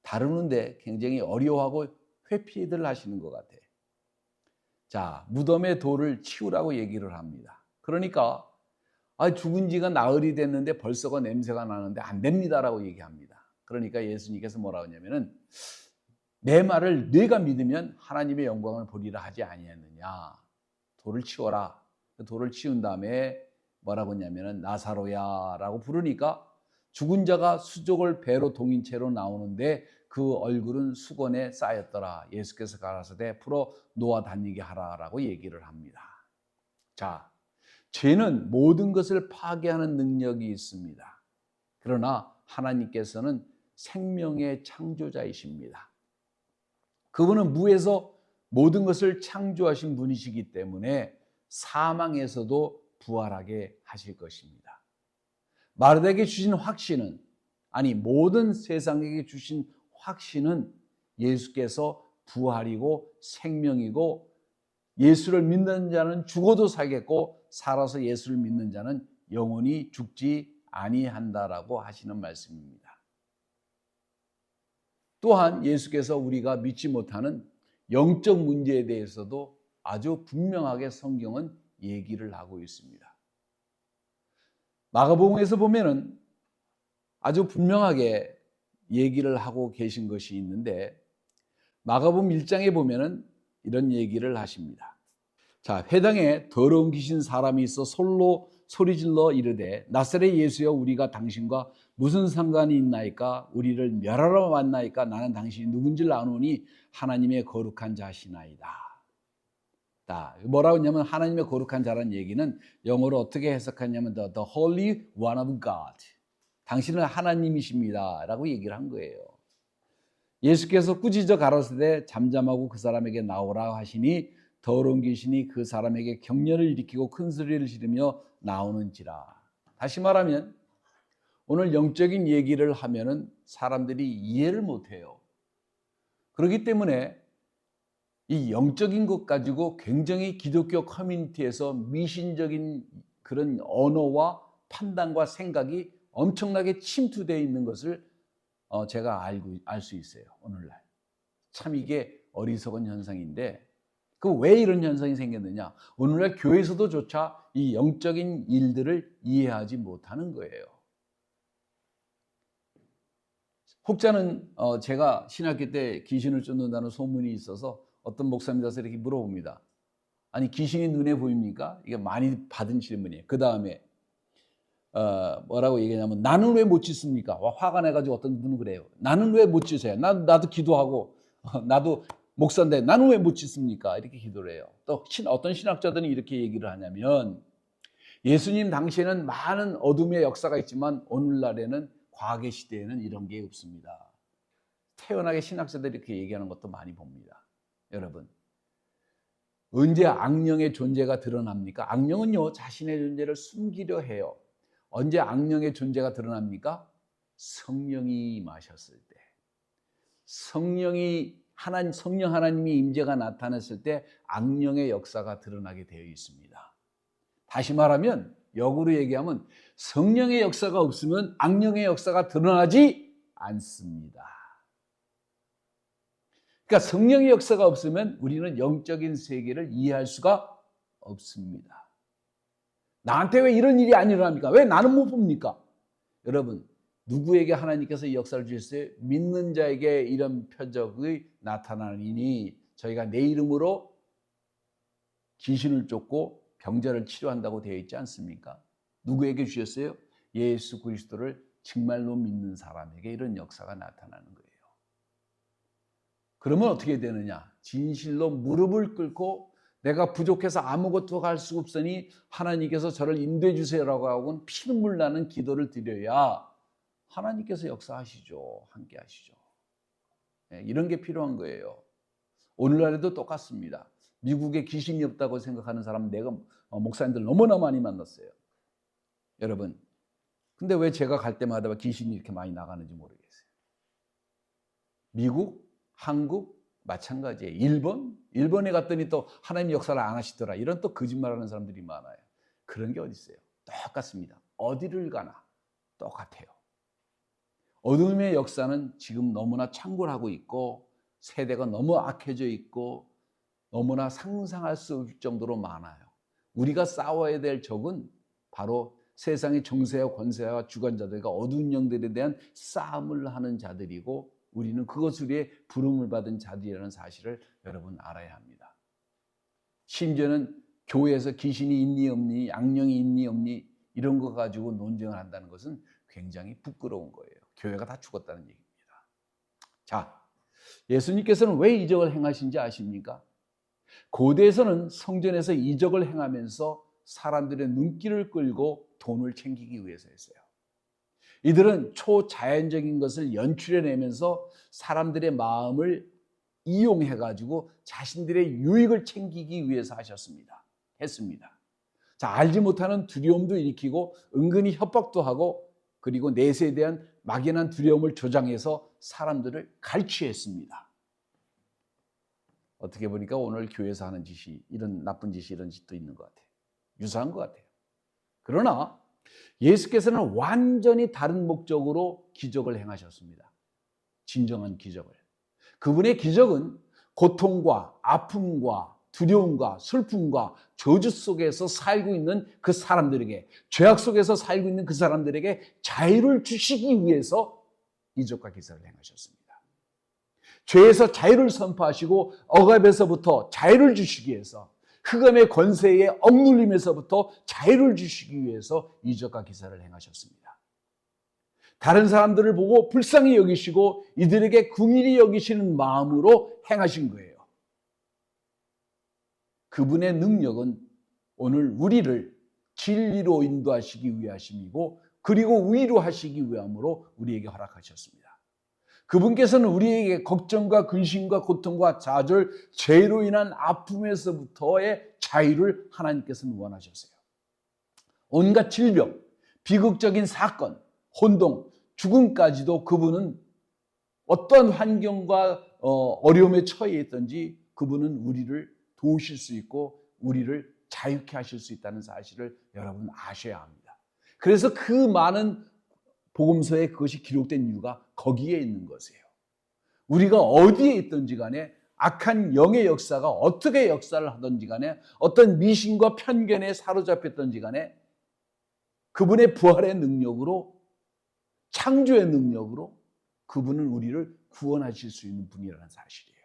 다루는데 굉장히 어려워하고 회피들 하시는 것 같아요. 자, 무덤의 돌을 치우라고 얘기를 합니다. 그러니까 죽은 지가 나흘이 됐는데 벌써가 냄새가 나는데 안 됩니다라고 얘기합니다. 그러니까 예수님께서 뭐라고 하냐면은 내 말을 네가 믿으면 하나님의 영광을 보리라 하지 아니했느냐. 돌을 치워라. 돌을 치운 다음에 뭐라고 했냐면은 나사로야라고 부르니까 죽은 자가 수족을 배로 동인 채로 나오는데 그 얼굴은 수건에 쌓였더라. 예수께서 가라사대 풀어 놓아 다니게 하라라고 얘기를 합니다. 자, 죄는 모든 것을 파괴하는 능력이 있습니다. 그러나 하나님께서는 생명의 창조자이십니다. 그분은 무에서 모든 것을 창조하신 분이시기 때문에 사망에서도 부활하게 하실 것입니다. 마르다에게 주신 확신은 모든 세상에게 주신 확신은 예수께서 부활이고 생명이고 예수를 믿는 자는 죽어도 살겠고 살아서 예수를 믿는 자는 영원히 죽지 아니한다라고 하시는 말씀입니다. 또한 예수께서 우리가 믿지 못하는 영적 문제에 대해서도 아주 분명하게 성경은 얘기를 하고 있습니다. 마가복음에서 보면은 아주 분명하게 얘기를 하고 계신 것이 있는데 마가복음 1장에 보면은 이런 얘기를 하십니다. 자, 회당에 더러운 귀신 사람이 있어 솔로 소리질러 이르되 나사렛 예수여 우리가 당신과 무슨 상관이 있나이까? 우리를 멸하러 왔나이까? 나는 당신이 누군지를 아노니 하나님의 거룩한 자시나이다. 뭐라고 했냐면 하나님의 거룩한 자라는 얘기는 영어로 어떻게 해석하냐면 the Holy One of God. 당신은 하나님이십니다 라고 얘기를 한 거예요. 예수께서 꾸짖어 가라사대 잠잠하고 그 사람에게 나오라 하시니 더러운 귀신이 그 사람에게 경련을 일으키고 큰 소리를 지르며 나오는지라. 다시 말하면 오늘 영적인 얘기를 하면은 사람들이 이해를 못해요. 그렇기 때문에 이 영적인 것 가지고 굉장히 기독교 커뮤니티에서 미신적인 그런 언어와 판단과 생각이 엄청나게 침투되어 있는 것을 제가 알 수 있어요. 오늘날 참 이게 어리석은 현상인데, 그 왜 이런 현상이 생겼느냐? 오늘날 교회에서도 조차 이 영적인 일들을 이해하지 못하는 거예요. 혹자는 제가 신학교 때 귀신을 쫓는다는 소문이 있어서 어떤 목사님 가서 이렇게 물어봅니다. 아니, 귀신이 눈에 보입니까? 이게 많이 받은 질문이에요. 그 다음에 뭐라고 얘기하냐면, 나는 왜 못 짖습니까? 화가 나가지고 어떤 분은 그래요. 나는 왜 못 짖어요? 나도 기도하고 나도 목사인데 나는 왜 못 짖습니까? 이렇게 기도를 해요. 또 어떤 신학자들은 이렇게 얘기를 하냐면, 예수님 당시에는 많은 어둠의 역사가 있지만 오늘날에는 과거 시대에는 이런 게 없습니다. 태연하게 신학자들이 이렇게 얘기하는 것도 많이 봅니다. 여러분, 언제 악령의 존재가 드러납니까? 악령은요, 자신의 존재를 숨기려 해요. 언제 악령의 존재가 드러납니까? 성령이 임하셨을 때, 성령 하나님이 임재가 나타났을 때 악령의 역사가 드러나게 되어 있습니다. 다시 말하면, 역으로 얘기하면 성령의 역사가 없으면 악령의 역사가 드러나지 않습니다. 그러니까 성령의 역사가 없으면 우리는 영적인 세계를 이해할 수가 없습니다. 나한테 왜 이런 일이 안 일어납니까? 왜 나는 못 봅니까? 여러분, 누구에게 하나님께서 이 역사를 주셨어요? 믿는 자에게 이런 표적이 나타나니 저희가 내 이름으로 귀신을 쫓고 병자를 치료한다고 되어 있지 않습니까? 누구에게 주셨어요? 예수 그리스도를 정말로 믿는 사람에게 이런 역사가 나타나는 거예요. 그러면 어떻게 되느냐? 진실로 무릎을 꿇고 내가 부족해서 아무것도 할 수 없으니 하나님께서 저를 인도해 주세요라고 하고는 피눈물 나는 기도를 드려야 하나님께서 역사하시죠. 함께 하시죠. 이런 게 필요한 거예요. 오늘날에도 똑같습니다. 미국에 귀신이 없다고 생각하는 사람 내가 목사님들 너무나 많이 만났어요. 여러분, 근데 왜 제가 갈 때마다 귀신이 이렇게 많이 나가는지 모르겠어요. 미국, 한국 마찬가지예요. 일본에 갔더니 또 하나님 역사를 안 하시더라. 이런 또 거짓말하는 사람들이 많아요. 그런 게 어디 있어요? 똑같습니다. 어디를 가나 똑같아요. 어둠의 역사는 지금 너무나 창궐하고 있고 세대가 너무 악해져 있고 너무나 상상할 수 없을 정도로 많아요. 우리가 싸워야 될 적은 바로 세상의 정세와 권세와 주관자들과 어두운 영들에 대한 싸움을 하는 자들이고, 우리는 그것을 위해 부름을 받은 자들이라는 사실을 여러분 알아야 합니다. 심지어는 교회에서 귀신이 있니 없니, 악령이 있니 없니 이런 거 가지고 논쟁을 한다는 것은 굉장히 부끄러운 거예요. 교회가 다 죽었다는 얘기입니다. 자, 예수님께서는 왜 이적을 행하신지 아십니까? 고대에서는 성전에서 이적을 행하면서 사람들의 눈길을 끌고 돈을 챙기기 위해서 했어요. 이들은 초자연적인 것을 연출해내면서 사람들의 마음을 이용해가지고 자신들의 유익을 챙기기 위해서 했습니다. 자, 알지 못하는 두려움도 일으키고 은근히 협박도 하고, 그리고 내세에 대한 막연한 두려움을 조장해서 사람들을 갈취했습니다. 어떻게 보니까 오늘 교회에서 하는 짓이, 이런 나쁜 짓이, 이런 짓도 있는 것 같아요. 유사한 것 같아요. 그러나 예수께서는 완전히 다른 목적으로 기적을 행하셨습니다. 진정한 기적을. 그분의 기적은 고통과 아픔과 두려움과 슬픔과 저주 속에서 살고 있는 그 사람들에게, 죄악 속에서 살고 있는 그 사람들에게 자유를 주시기 위해서 이적과 기사를 행하셨습니다. 죄에서 자유를 선포하시고 억압에서부터 자유를 주시기 위해서, 흑암의 권세의 억눌림에서부터 자유를 주시기 위해서 이적과 기사를 행하셨습니다. 다른 사람들을 보고 불쌍히 여기시고 이들에게 긍휼히 여기시는 마음으로 행하신 거예요. 그분의 능력은 오늘 우리를 진리로 인도하시기 위하심이고, 그리고 위로하시기 위함으로 우리에게 허락하셨습니다. 그분께서는 우리에게 걱정과 근심과 고통과 좌절, 죄로 인한 아픔에서부터의 자유를 하나님께서는 원하셨어요. 온갖 질병, 비극적인 사건, 혼동, 죽음까지도 그분은 어떤 환경과 어려움에 처해 있든지 그분은 우리를 도우실 수 있고 우리를 자유케 하실 수 있다는 사실을 여러분 아셔야 합니다. 그래서 그 많은 복음서에 그것이 기록된 이유가 거기에 있는 것이에요. 우리가 어디에 있든지 간에 악한 영의 역사가 어떻게 역사를 하든지 간에 어떤 미신과 편견에 사로잡혔든지 간에 그분의 부활의 능력으로 창조의 능력으로 그분은 우리를 구원하실 수 있는 분이라는 사실이에요.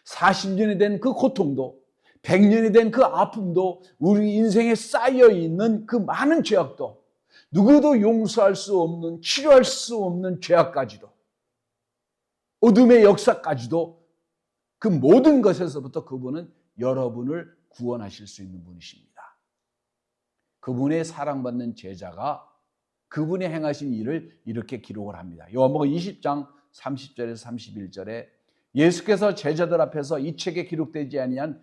40년이 된 그 고통도 100년이 된 그 아픔도 우리 인생에 쌓여있는 그 많은 죄악도 누구도 용서할 수 없는 치료할 수 없는 죄악까지도 어둠의 역사까지도 그 모든 것에서부터 그분은 여러분을 구원하실 수 있는 분이십니다. 그분의 사랑받는 제자가 그분의 행하신 일을 이렇게 기록을 합니다. 요한복음 20장 30절에서 31절에 예수께서 제자들 앞에서 이 책에 기록되지 아니한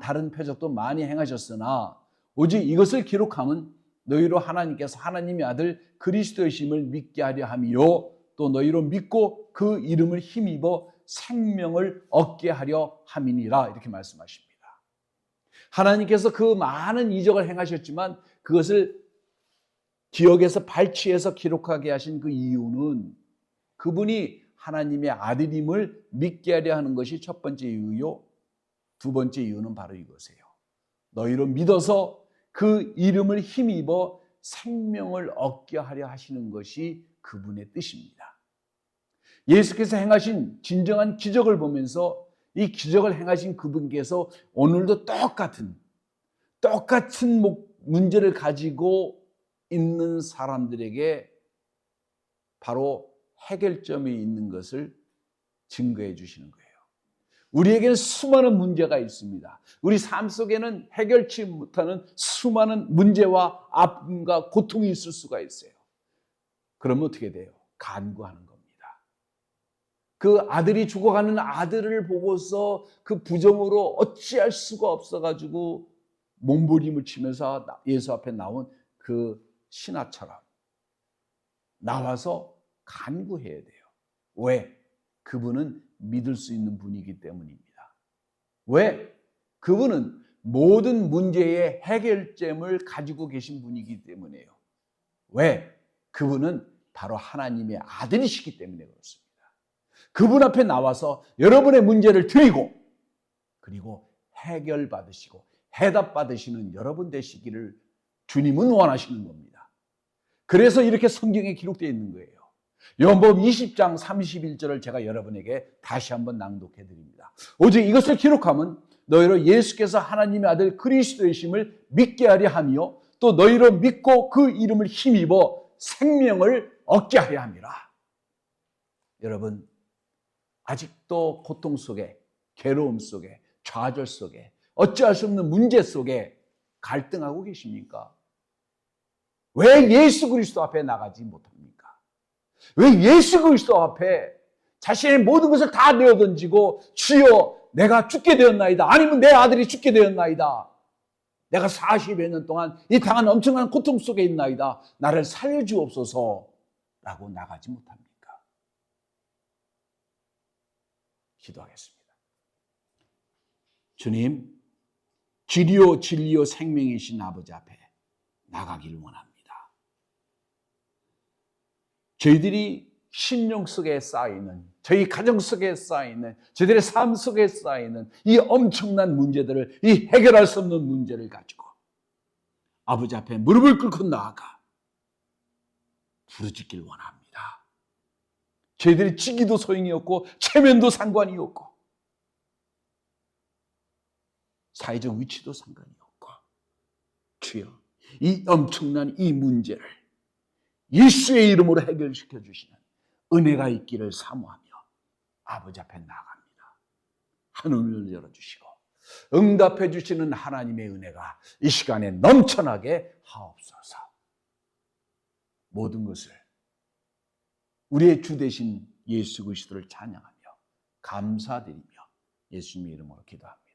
다른 표적도 많이 행하셨으나 오직 이것을 기록함은 너희로 하나님께서 하나님의 아들 그리스도이심을 믿게 하려 함이요 또 너희로 믿고 그 이름을 힘입어 생명을 얻게 하려 함이니라 이렇게 말씀하십니다. 하나님께서 그 많은 이적을 행하셨지만 그것을 기억에서 발췌해서 기록하게 하신 그 이유는 그분이 하나님의 아들임을 믿게 하려 하는 것이 첫 번째 이유요. 두 번째 이유는 바로 이것이에요. 너희로 믿어서 그 이름을 힘입어 생명을 얻게 하려 하시는 것이 그분의 뜻입니다. 예수께서 행하신 진정한 기적을 보면서 이 기적을 행하신 그분께서 오늘도 똑같은 문제를 가지고 있는 사람들에게 바로 해결점이 있는 것을 증거해 주시는 거예요. 우리에게는 수많은 문제가 있습니다. 우리 삶 속에는 해결치 못하는 수많은 문제와 아픔과 고통이 있을 수가 있어요. 그러면 어떻게 돼요? 간구하는 겁니다. 그 아들이 죽어가는 아들을 보고서 그 부정으로 어찌할 수가 없어가지고 몸부림을 치면서 예수 앞에 나온 그 신하처럼 나와서 간구해야 돼요. 왜? 그분은 믿을 수 있는 분이기 때문입니다. 왜? 그분은 모든 문제의 해결점을 가지고 계신 분이기 때문이에요. 왜? 그분은 바로 하나님의 아들이시기 때문에 그렇습니다. 그분 앞에 나와서 여러분의 문제를 드리고 그리고 해결받으시고 해답받으시는 여러분 되시기를 주님은 원하시는 겁니다. 그래서 이렇게 성경에 기록되어 있는 거예요. 요한복음 20장 31절을 제가 여러분에게 다시 한번 낭독해 드립니다. 오직 이것을 기록하면 너희로 예수께서 하나님의 아들 그리스도이심을 믿게 하려 하며 또 너희로 믿고 그 이름을 힘입어 생명을 얻게 하려 함이라. 여러분 아직도 고통 속에 괴로움 속에 좌절 속에 어찌할 수 없는 문제 속에 갈등하고 계십니까? 왜 예수 그리스도 앞에 나가지 못합니까? 왜 예수 그리스도 앞에 자신의 모든 것을 다 내어던지고 주여 내가 죽게 되었나이다 아니면 내 아들이 죽게 되었나이다 내가 40여 년 동안 이 당한 엄청난 고통 속에 있나이다 나를 살려주옵소서 라고 나가지 못합니까? 기도하겠습니다. 주님 길이요 진리요 생명이신 아버지 앞에 나가기를 원합니다. 저희들이 심령 속에 쌓이는 저희 가정 속에 쌓이는 저희들의 삶 속에 쌓이는 이 엄청난 문제들을 이 해결할 수 없는 문제를 가지고 아버지 앞에 무릎을 꿇고 나아가 부르짖길 원합니다. 저희들이 지기도 소용이 없고 체면도 상관이 없고 사회적 위치도 상관이 없고 주여 이 엄청난 이 문제를 예수의 이름으로 해결시켜 주시는 은혜가 있기를 사모하며 아버지 앞에 나아갑니다. 하늘을 열어주시고 응답해 주시는 하나님의 은혜가 이 시간에 넘쳐나게 하옵소서. 모든 것을 우리의 주 되신 예수 그리스도를 찬양하며 감사드리며 예수님의 이름으로 기도합니다.